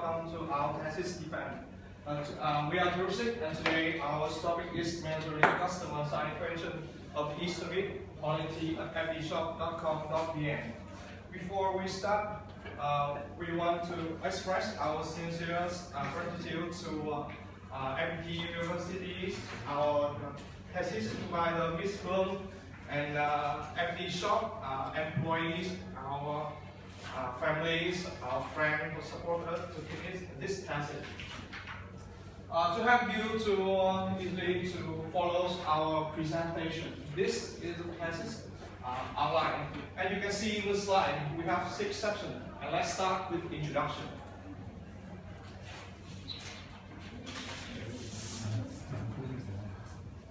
welcome to our Thesis event. We are Thesis, and today our topic is measuring customer satisfaction of e-service quality at fdshop.com.vn. Before we start, we want to express our sincere gratitude to FD University, our Thesis provider, Miss Bloom, and FD Shop employees, our families, our friends who support us to finish this thesis. To help you to easily to follow our presentation, this is the thesis outline. And you can see in the slide, we have 6 sections. And let's start with introduction.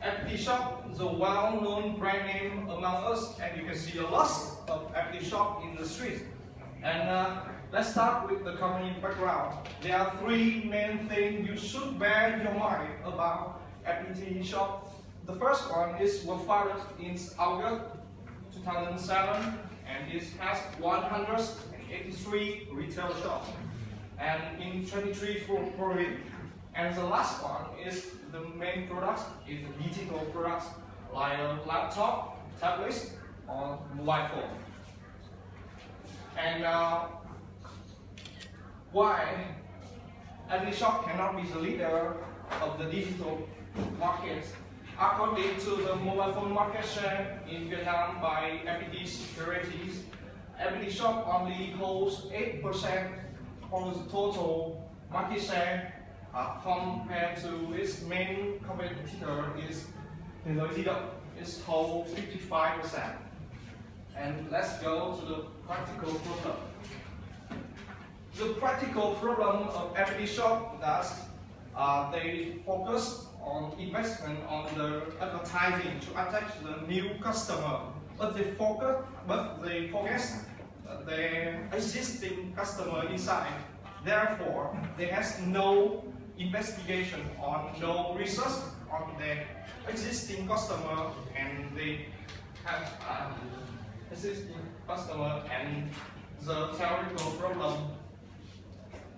FD Shop is a well-known brand name among us, and you can see a lot of FD Shop in the street. And let's start with the company background. There are 3 main things you should bear in your mind about FD Shop. The first one is we're founded in August 2007, and it has 183 retail shops and in 23 provinces. And the last one is the main products is digital products like a laptop, tablets, or mobile phone. And why FD Shop cannot be the leader of the digital market? According to the mobile phone market share in Vietnam by FPD Securities, FD Shop only holds 8% of the total market share compared to its main competitor is Thesis, holds 55%. And let's go to the practical problem. The practical problem of FD Shop is they focus on investment on the advertising to attract the new customer, but they forget the existing customer inside. Therefore, they has no investigation on no research on the existing customer, and they have existing customer and the theoretical problem.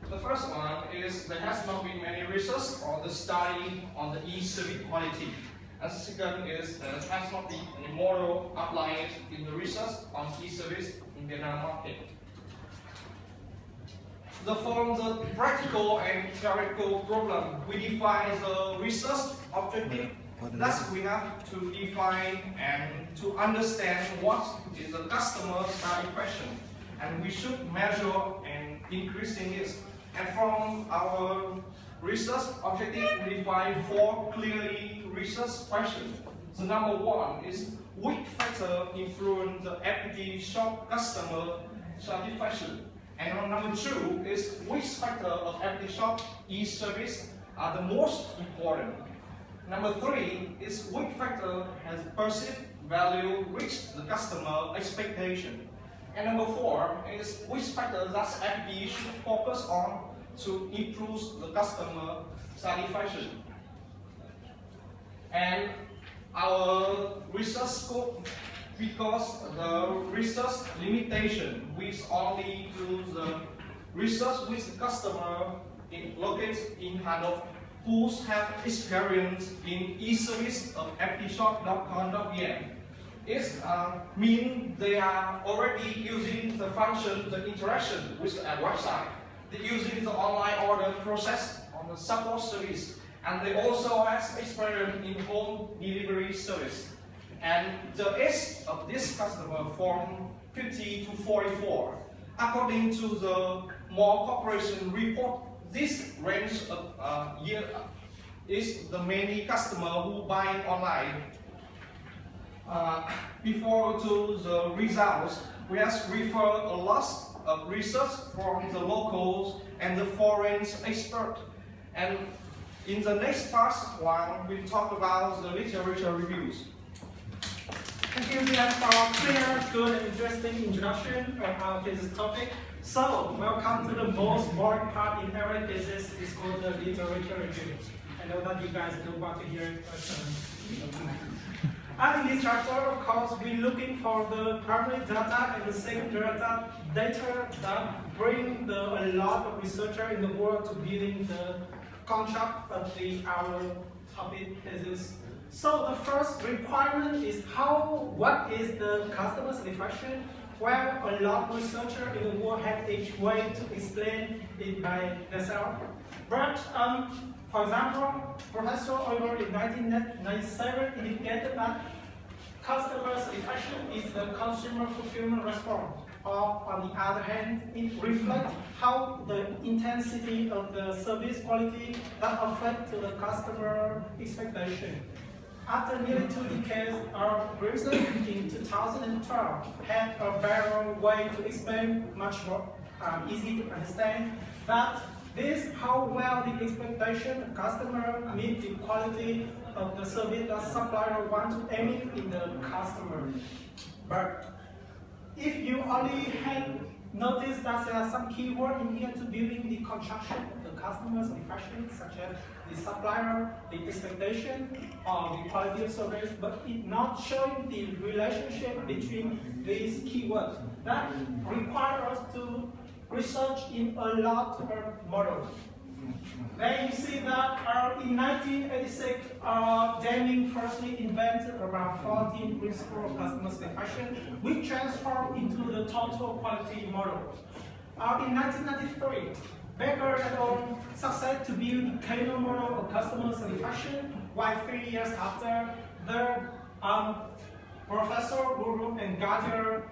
The first one is there has not been many research or the study on the e-service quality. And the second is there has not been any model applied in the research on e-service in Vietnam market. From the practical and theoretical problem, we define the research objective. Thus, we have to define and to understand what is the customer satisfaction, and we should measure and increasing it. And from our research objective, we define 4 clearly research questions. The number 1 is which factor influence the FD Shop customer satisfaction. And number 2 is which factor of FD Shop e-service are the most important. Number 3 is which factor has perceived value reached the customer expectation. And number 4 is which factor that FD should focus on to improve the customer satisfaction. And our research scope, because the research limitation, we only do the research with the customer located in Hanoi who have experience in e-service of fdshop.com.vn. It means they are already using the function, the interaction with a website. They're using the online order process on the support service, and they also have experience in home delivery service. And the age of this customer from 50 to 44. According to the More Corporation report, this range of year is the many customer who buy online. Before to the results, we have referred a lot of research from the locals and the foreign experts. And in the next part, we talk about the literature reviews. Thank you, Leon, for a clear, good, and interesting introduction of our thesis topic. So, welcome to the most boring part in every thesis. It's called the literature review. I know that you guys don't want to hear it, but And in this chapter, of course, we're looking for the primary data and the secondary data that bring a lot of researchers in the world to building the concept of our topic thesis. So the first requirement is what is the customer satisfaction? Well, a lot of researchers in the world have each way to explain it by themselves. But for example, Professor Euler in 1997 indicated that customer satisfaction is the consumer fulfillment response. Or on the other hand, it reflects how the intensity of the service quality that affects the customer expectation. After nearly 2 decades, Grimson in 2012 had a better way to explain, much more easy to understand, that this how well the expectation of customer meet the quality of the service that supplier want to aim in the customer. But if you only had noticed that there are some keywords in here to building the construction of the customer satisfaction, such as the supplier, the expectation, or the quality of service, but it not showing the relationship between these keywords. That requires us to research in a lot of models. Then you see that in 1986, Deming firstly invented around 14 principles of customer satisfaction, which transformed into the total quality model. In 1993, Becker et al. Succeeded to build the Kano model of customer satisfaction, while 3 years after, the Professor Guru and Gardner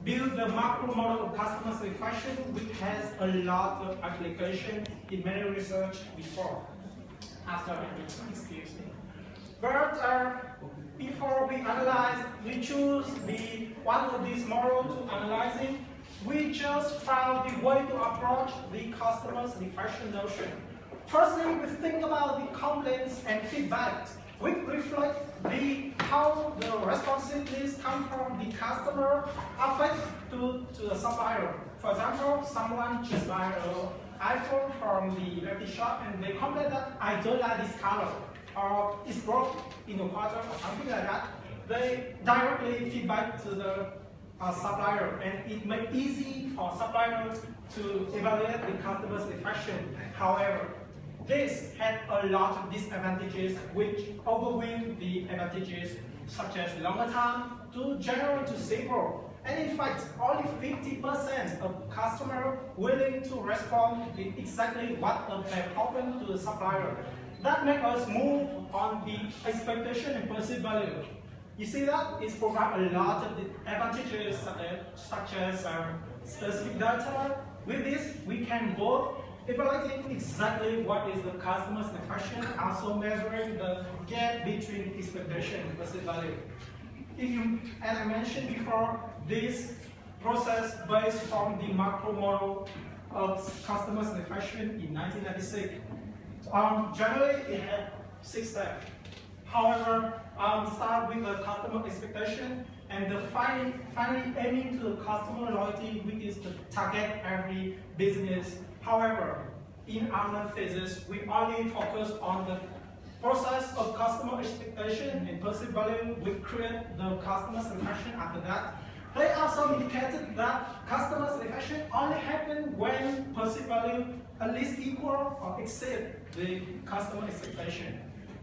build the macro model of customer satisfaction, which has a lot of application in many research before. Excuse me. But before we analyze, we choose one of these models to analyzing. We just found the way to approach the customer satisfaction notion. Firstly, we think about the complaints and feedback, which reflect how the responsiveness comes from the customer affect to the supplier. For example, someone just buy an iPhone from the electric shop and they complain that I don't like this color or it's broke in the quarter or something like that. They directly feedback to the supplier, and it makes it easy for suppliers to evaluate the customer satisfaction. However, this had a lot of disadvantages which overwhelm the advantages, such as longer time to generate to zero. And in fact, only 50% of customers willing to respond to exactly what their problem to the supplier. That makes us move on the expectation and perceived value. You see that it provides a lot of advantages such as specific data. With this, we can both evaluating exactly what is the customer satisfaction, also measuring the gap between expectation and perceived value. As I mentioned before, this process based from the macro model of customer satisfaction in 1996. Generally, it had 6 steps. However, start with the customer expectation and the finally aiming to the customer loyalty, which is to target every business. However, in our thesis, we only focus on the process of customer expectation and perceived value. We create the customer satisfaction after that. They also indicated that customer satisfaction only happens when perceived value at least equal or exceed the customer expectation.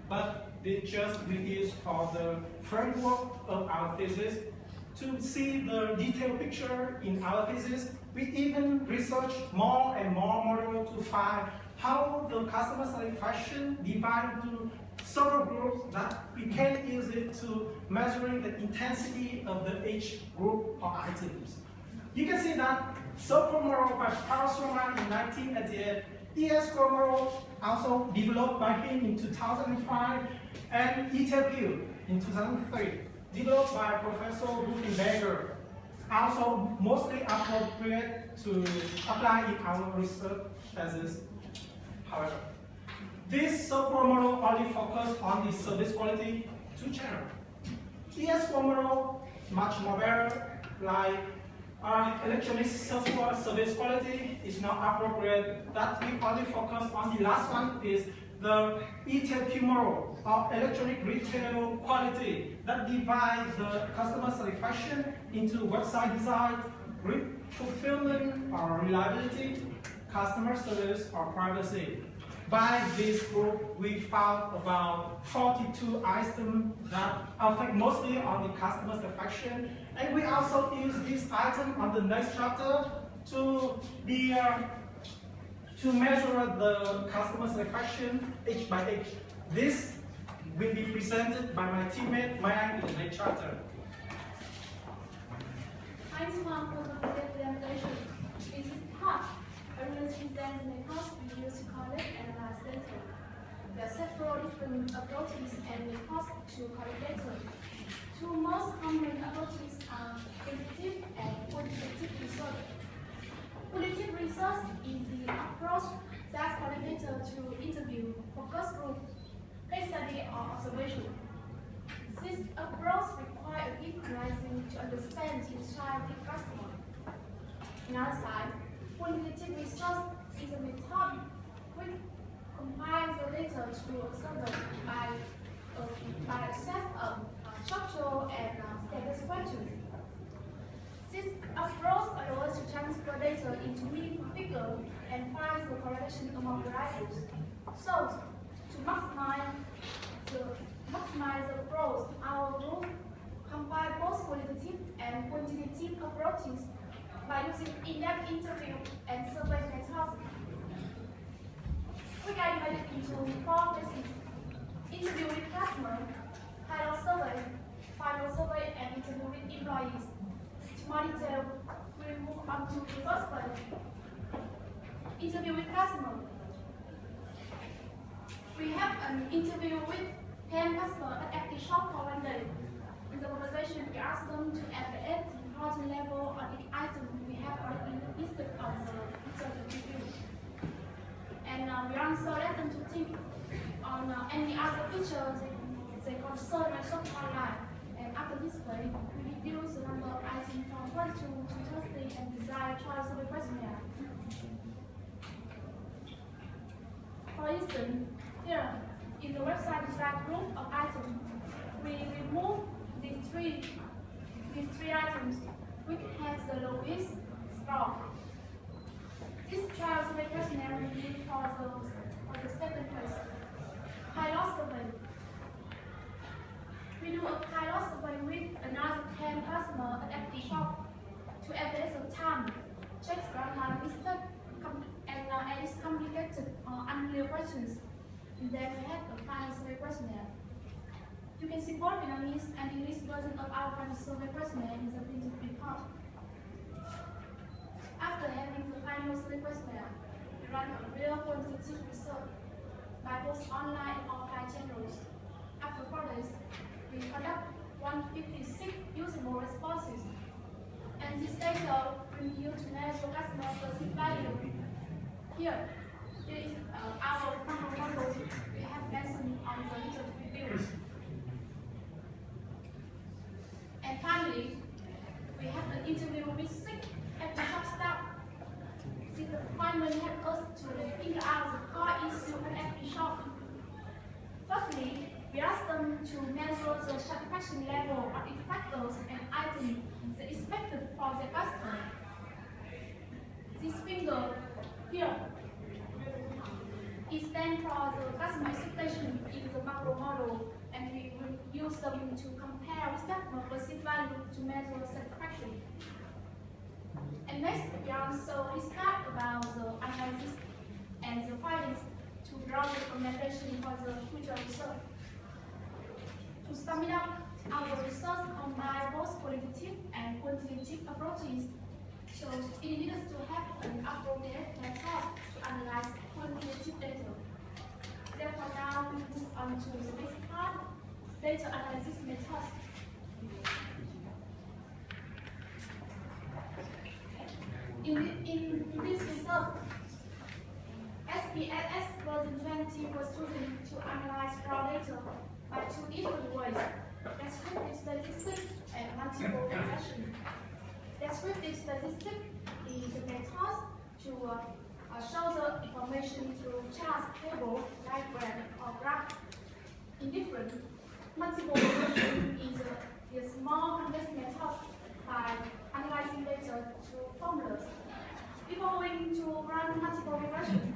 But they just reduce for the framework of our thesis. To see the detailed picture in our thesis, we even research more and more models to find how the customer satisfaction divided into several groups that we can use it to measuring the intensity of each group or items. You can see that so-called model by Parasoma in 1988, ES-score model also developed by him in 2005, and ETLQ in 2003, developed by Professor Ruffenberger, also mostly appropriate to apply in our research thesis. However, this so-called model only focuses on the service quality 2 channels. ES-score model much more better, like electronic software service quality is not appropriate. That we only focus on the last one is the ETLQ model, or electronic retail quality, that divides the customer satisfaction into website design, fulfillment or reliability, customer service or privacy. By this group, we found about 42 items that affect mostly on the customer satisfaction, and we also use this item on the next chapter to measure the customer satisfaction each by each. This will be presented by my teammate Mayan in the next chapter. Thanks, Mark, for the presentation. In this part, I will present the methods we use to collect and analyze data. There are several different approaches and methods to collect data. Two most common approaches are qualitative and quantitative research. Qualitative research is the approach that collects data through interview, focus group, case study, or observation. This approach requires a deep analysis to understand the entire customer. On the other side, quantitative research is a method which combines the data to a survey by access of structural and status questions. This approach allows us to transfer data into meaningful figures and find the correlation among variables. So, to maximize the approach, our group combine both qualitative and quantitative approaches by using in-depth interview and survey methods. We can divide it into 4 phases: interview with customer, pilot survey, final survey, and interview with employees. To more detail, we'll move on to the first phase. Interview with customer. We have an interview with 10 customers at the shop for 1 day. In the conversation, we ask them to evaluate the important level on each item we have already listed on the interview. And we also let them to think on any other features they concern and shop online. And after this way, we reduce the number of items from 42 to 30 and design choice of the questionnaire. For instance, here, in the website design group of items, we remove these three items which has the lowest score. This trial survey questionnaire will be for the second phase. Pilot survey. We do a pilot survey with another 10 customers at the shop to evaluate the time, check online listed, and it's complicated or unclear questions. And then we have a final survey questionnaire. You can see both Vietnamese and English version of our final survey questionnaire in the printed report. After having the final survey questionnaire, we run a real quantitative research by both online and offline channels. After 4 days, we conduct 156 usable responses, and this data will be used to measure customer perceived value. Here is our models we have mentioned on the little reviews. And finally, we have an interview with 6 at the shop staff. This appointment helps us to figure out the core issue at the shop. Firstly, we ask them to measure the satisfaction level of each factors and items they expected from the customer. This finger here is then for the customer expectation in the macro model, and we will use them to compare with customer perceived value to measure satisfaction. And next, we also discuss about the analysis and the findings to draw the recommendation for the future research. To sum it up, our research combines both qualitative and quantitative approaches, so it needs to have an appropriate method to analyze quantitative data. Therefore, now we move on to the next part, data analysis methods. In this research, SPSS version 20 was chosen to analyze raw data by 2 different ways: descriptive statistics and multiple regression. Descriptive statistics is a method to show the information through chart, table, diagram, or graph. In different, multiple regression is more complex method by analyzing data through formulas. Before going to run multiple regression,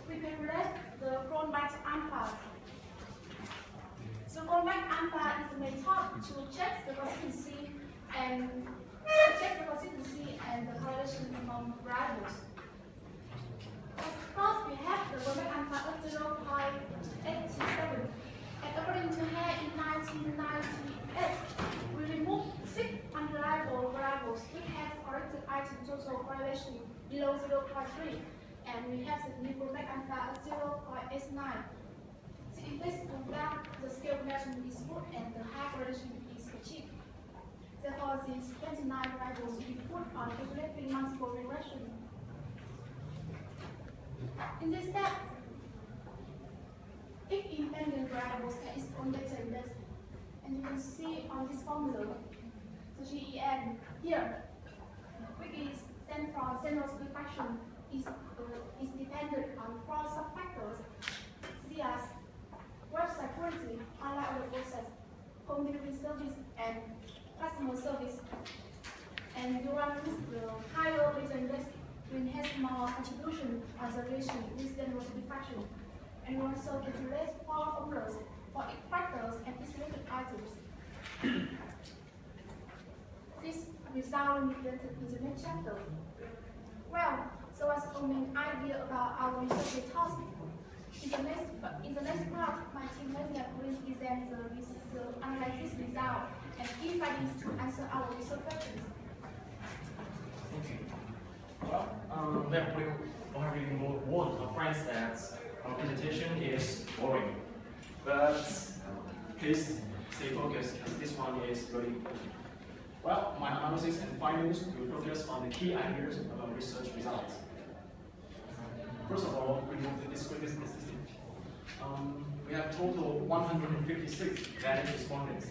we can relate the cronbach alpha. So cronbach alpha is a method to check the consistency and the correlation among variables. First, we have the cronbach alpha of 0.87. And according to Hare in 1998, we removed 6 unreliable variables which has corrected item total correlation below 0.3, and we have the new cronbach alpha of 0.89. So in this program, the scale measurement is good and the high correlation is achieved. Therefore, these 29 variables will be put on calculating multiple regression. In this step, each independent variables has its own data index, and you can see on this formula, the GEN here, which stands for general satisfaction, is dependent on 4 sub-factors, such as website quality, online order process, home delivery service, and customer service. And you run with the higher data index, you has more attribution observation with general satisfaction. And we also calculate 4 formulas for each factors and its related items. This result will be presented in the next chapter. Well, so as for an idea about our research task, in the next part, my team member will present the analysis result and key findings to answer our research questions. Okay. Well, we have already warned our friends that our presentation is boring, but please stay focused as this one is really important. Well, my analysis and findings will focus on the key ideas of our research results. First of all, we move to descriptive statistics. We have total 156 valid respondents.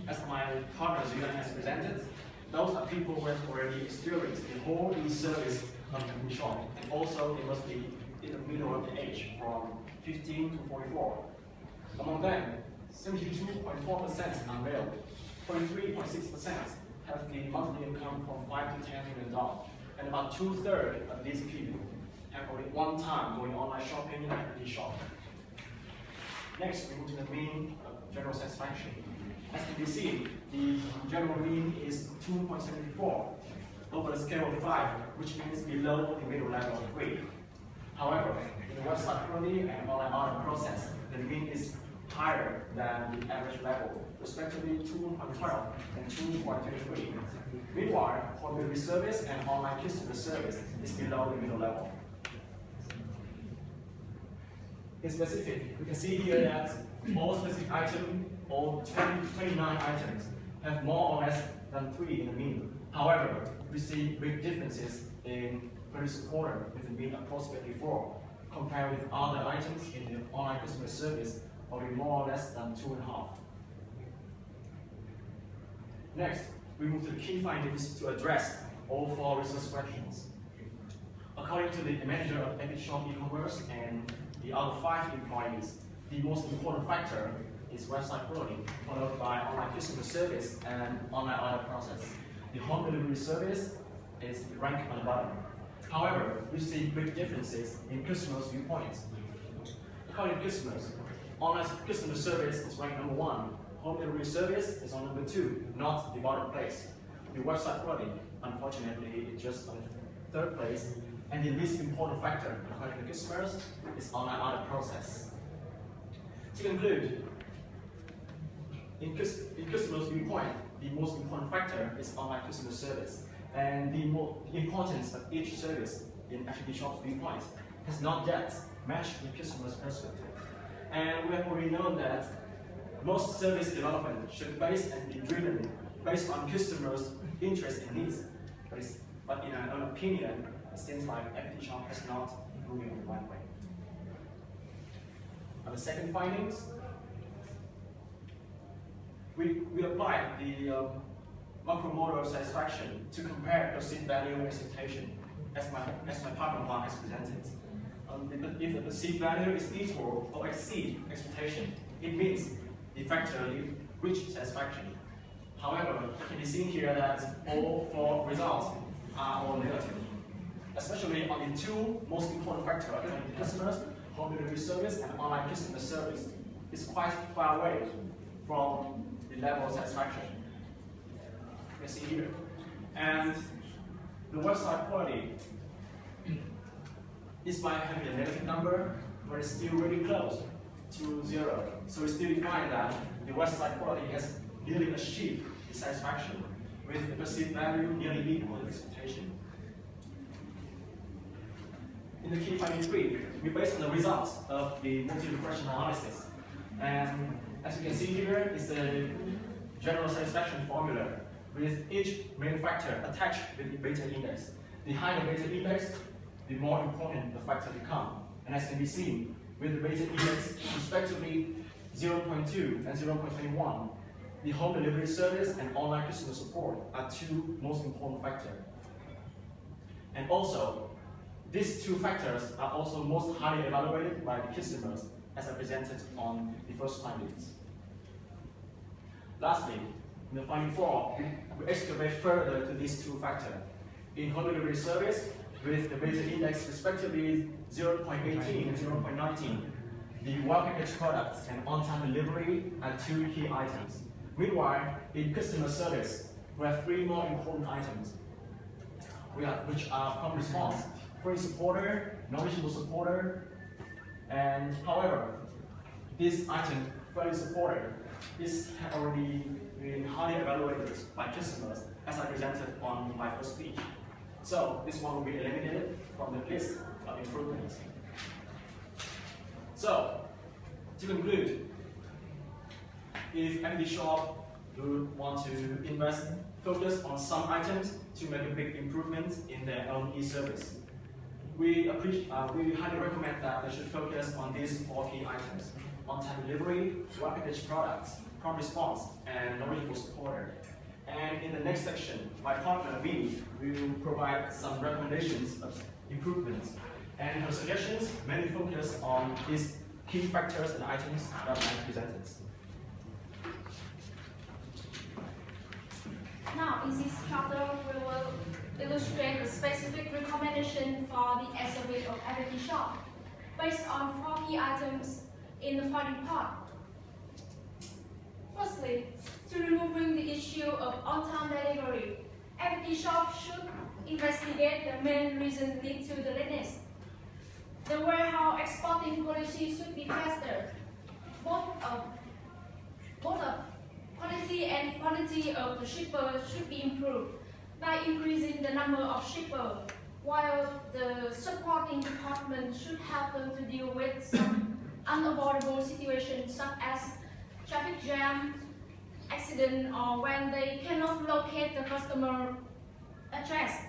As my partner Yuan has presented, those are people who have already experienced the whole e-service of the shop, and also they must be in the middle of the age, from 15 to 44. Among them, 72.4% are male, 23.6% have the monthly income from $5 to $10 million, and about 2/3 of these people have already one time going online shopping in an equity shop. Next, we move to the mean of general satisfaction. As can be seen, the general mean is 2.74 over the scale of 5, which means below the middle level of 3. However, in the website quality and online order process, the mean is higher than the average level, respectively 2.12 and 2.23. Meanwhile, home delivery service and online customer service is below the middle level. In specific, we can see here that all specific items, all 29 items, have more or less than 3 in the mean. However, we see big differences in first quarter with the mean approximately 4, compared with other items in the online customer service, only more or less than 2.5. Next, we move to the key findings to address all 4 research questions. According to the manager of Epic Shop e-commerce and the other 5 employees, the most important factor is website quality, followed by online customer service and online order process. The home delivery service is ranked on the bottom. However, we see big differences in customers' viewpoints. According to customers, online customer service is ranked number 1. Home delivery service is on number 2, not the bottom place. The website quality, unfortunately, is just on the 3rd place. And the least important factor, according to customers, is online order process. To conclude, in customers' viewpoint, the most important factor is online customer service. And the importance of each service in Epic Shop's viewpoint has not yet matched the customer's perspective. And we have already known that most service development should base and be driven based on customers' interests and needs. But in our own opinion, it seems like Epic Shop has not moving in the right way. And the second findings, we applied the macro model of satisfaction to compare perceived value and expectation as my partner Mark has presented. If the perceived value is equal or exceed expectation, it means the factor reached satisfaction. However, it can be seen here that all four results are all negative, especially on the two most important factors, the customers, home delivery service, and online customer service. It's quite far away from the level of satisfaction. You can see here. And the website quality, despite having a negative number, but it's still really close to 0. So we still find that the website quality has nearly achieved the satisfaction with the perceived value nearly equal to expectation. In the key finding 3, we base on the results of the multi-regression analysis. And as you can see here, it's a general satisfaction formula with each main factor attached with the beta index. The higher the beta index, the more important the factor becomes. And as can be seen, with the beta index respectively 0.2 and 0.21, the home delivery service and online customer support are two most important factors. And also, these two factors are also most highly evaluated by the customers, as I presented on the first findings. Lastly, in the finding 4, we excavate further to these two factors. In home delivery service, with the beta index respectively 0.18 and 0.19, the well-packaged products and on-time delivery are two key items. Meanwhile, in customer service, we have three more important items, which are prompt response, free supporter, knowledgeable supporter, and however, this item, free supporter, is already been highly evaluated by customers, as I presented on my first speech. So this one will be eliminated from the list of improvements. So, to conclude, if MD Shop would want to invest, focus on some items to make a big improvement in their own e-service, we highly recommend that they should focus on these 4 key items: on-time delivery, well-packaged products, prompt response, and knowledgeable supporter. And in the next section, my partner me will provide some recommendations of improvements. And her suggestions mainly focus on these key factors and items that I presented. Now, in this chapter, we will illustrate the specific recommendation for the SOV of every shop, based on 4 key items in the following part. Firstly, to removing the issue of on-time delivery, every shop should investigate the main reason lead to the lateness. The warehouse exporting policy should be faster. Both the quality and quantity of the shipper should be improved by increasing the number of shippers, while the supporting department should help them to deal with some unavoidable situations such as traffic jam, accident, or when they cannot locate the customer address,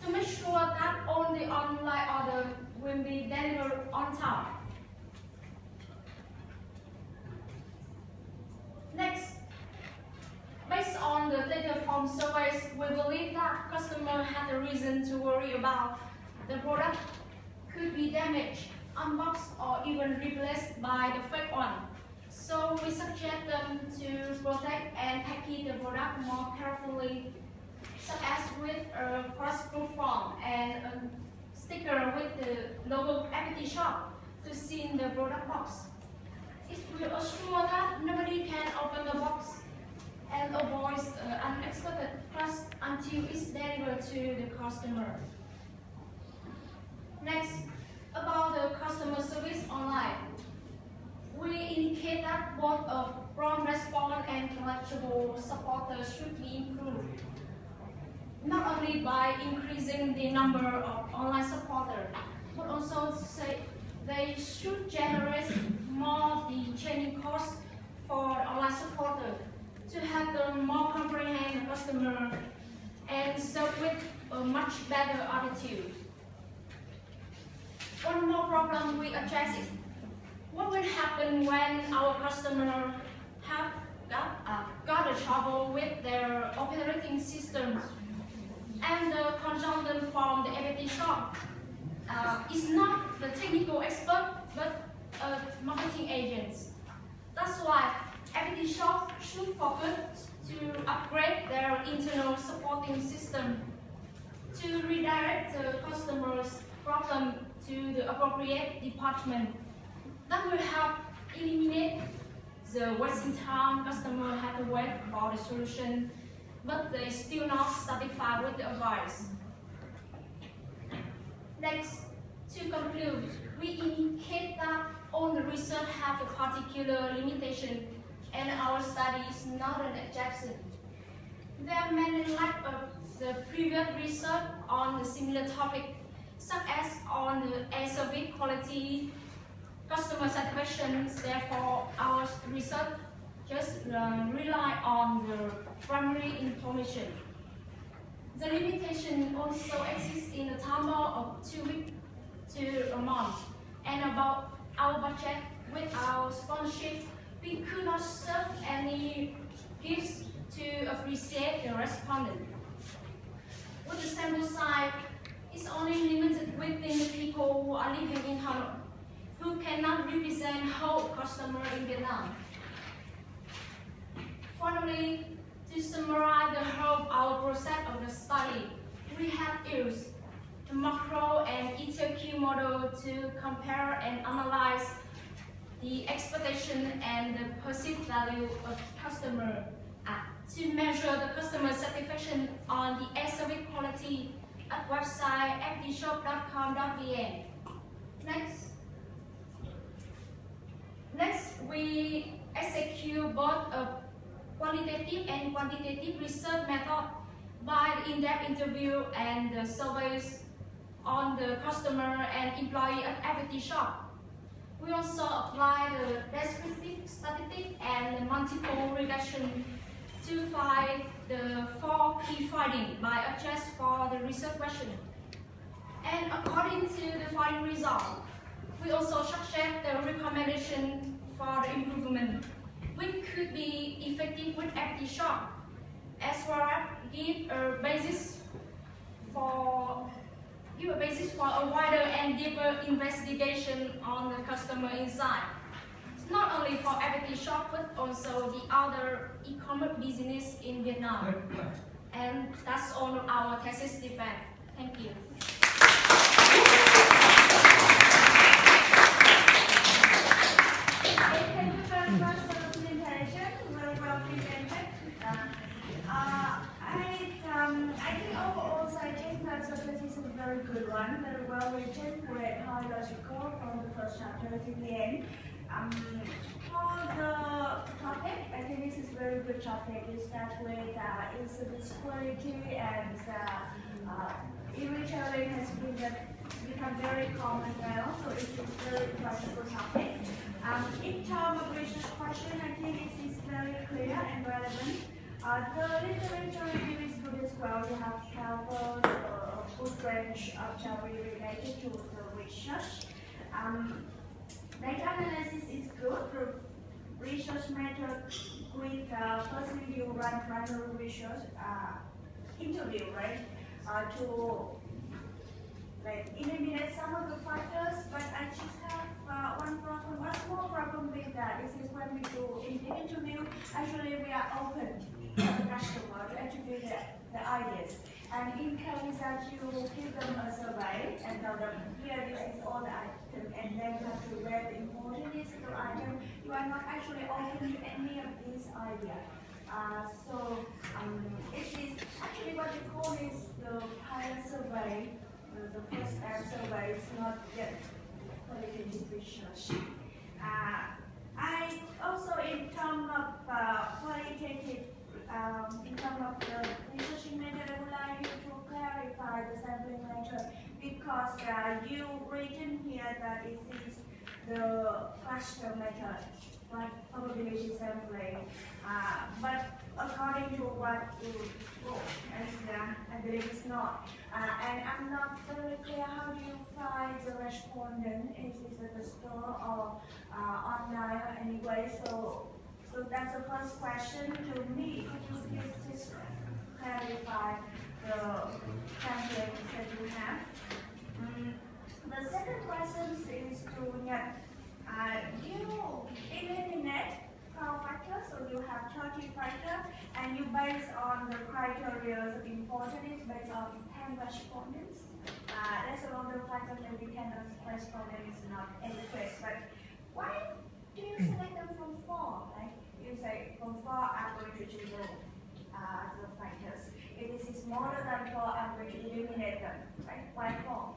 to make sure that only online order will be delivered on time. Next, based on the data from surveys, we believe that customers had a reason to worry about the product could be damaged, unboxed, or even replaced by the fake one. So we suggest them to protect and package the product more carefully, such as with a cross-proof form and a sticker with the logo MD Shop to seal the product box. It will assure that nobody can open the box and avoid unexpected costs until it's delivered to the customer. Next, about the customer service online. We indicate that both of prompt response and knowledgeable supporters should be improved, not only by increasing the number of online supporters, but also they should generate more the training costs for online supporters to help them more comprehend the customer and serve with a much better attitude. One more problem we address is what will happen when our customer have got a trouble with their operating system And the consultant from the FPT shop is not the technical expert, but a marketing agent. That's why FPT shop should focus to upgrade their internal supporting system to redirect the customer's problem to the appropriate department. That will help eliminate the wasting time customers have to wait for the solution, but they still not satisfied with the advice. Next, to conclude, we indicate that all the research have a particular limitation, and our study is not an exception. There are many lack of the previous research on the similar topic, such as on the air service quality, customer satisfaction. Therefore, our research just rely on the primary information. The limitation also exists in the time of 2 weeks to a month, and about our budget with our sponsorship, we could not serve any gifts to appreciate the respondent. With the sample size, it's only limited within the people who are living in Hanoi, who cannot represent whole customer in Vietnam. Finally, to summarize the whole our process of the study, we have used the macro and ETQ model to compare and analyze the expectation and the perceived value of customer to measure the customer satisfaction on the air service quality at website fdshop.com.vn. Next, we execute both a qualitative and quantitative research method by the in-depth interview and the surveys on the customer and employee at FPT shop. We also apply the descriptive statistic and the multiple regression to find the 4 key findings by adjust for the research question. And according to the finding result, we also suggest the recommendation for the improvement, which could be effective with FPT shop, as well as give a basis for a wider and deeper investigation on the customer insight. It's not only for FPT shop, but also the other e-commerce business in Vietnam. And that's all our thesis defense. Thank you. Thank you very much for the presentation. Very well presented. I think overall, I think that the thesis is a very good one, very well written, great hierarchical from the first chapter to the end. For the topic, I think this is a very good topic. It starts with incidence quality and e-retailing has become very common now, so it's a very practical topic. In terms of research question, I think it is very clear and relevant. The literature review is good as well. You have covered a good range of theory related to the research. Data analysis is good. The research method with firstly you run primary research interview, right? To eliminate some of the factors, but I just have one small problem with that. This is when we do in the interview, actually we are open to the customer to attribute the ideas. And in case that you give them a survey and tell them, here this is all the item, and then you have to rate the importance of the item, you are not actually open to any of these ideas. It is actually what we call is the pilot survey. The first step survey is not yet qualitative research. I also, in terms of qualitative, in terms of the researching method, I would like you to clarify the sampling method because you written here that it is the cluster method, like probability sampling. But according to what you wrote, I believe it's not. And I'm not very clear how do you find the respondent? Is it at the store or online or anyway? So that's the first question to me. Could you please just clarify the template that you have. The second question is to you eliminate 12 factors, so you have 30 factors, and you base on the criteria of importance based on 10 respondents. There's a lot of factors that we cannot respondent is not adequate, but why do you select them from 4? Right? You say from 4 I'm going to choose the factors. If this is smaller than 4, I'm going to eliminate them. Right? Why 4?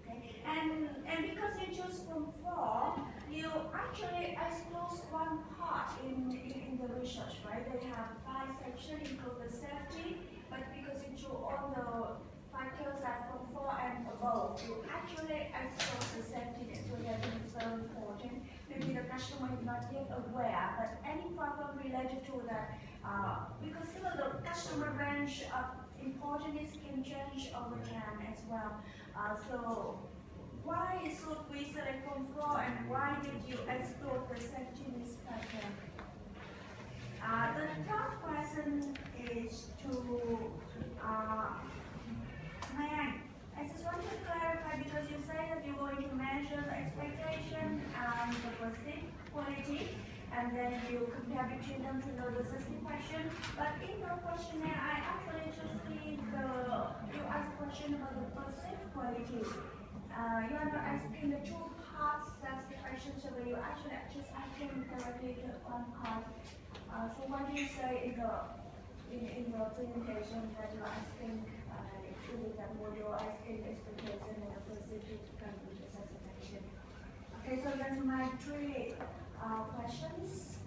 Okay. And because you choose from 4, you actually exclude one part in the research, right? They have 5 sections, include the safety, but because you choose all the factors are from 4 and above, you actually exclude the safety net, so that is very important. Maybe the customer is not yet aware, but any problem related to that, because the customer range of importance can change over time as well. So why should we select from 4 and why did you exclude the safety risk factor? The third question is to I just want to clarify because you say that you're going to measure the expectation and the perceived quality, and then you compare between them to know the satisfaction. But in your questionnaire, I actually just see you ask a question about the perceived quality. You are not asking the 2 parts satisfaction survey. You actually just asking directly to 1 part. So what do you say in the presentation that you are asking? With that module, asking expectation and the perceived satisfaction. Okay, so that's my 3 questions.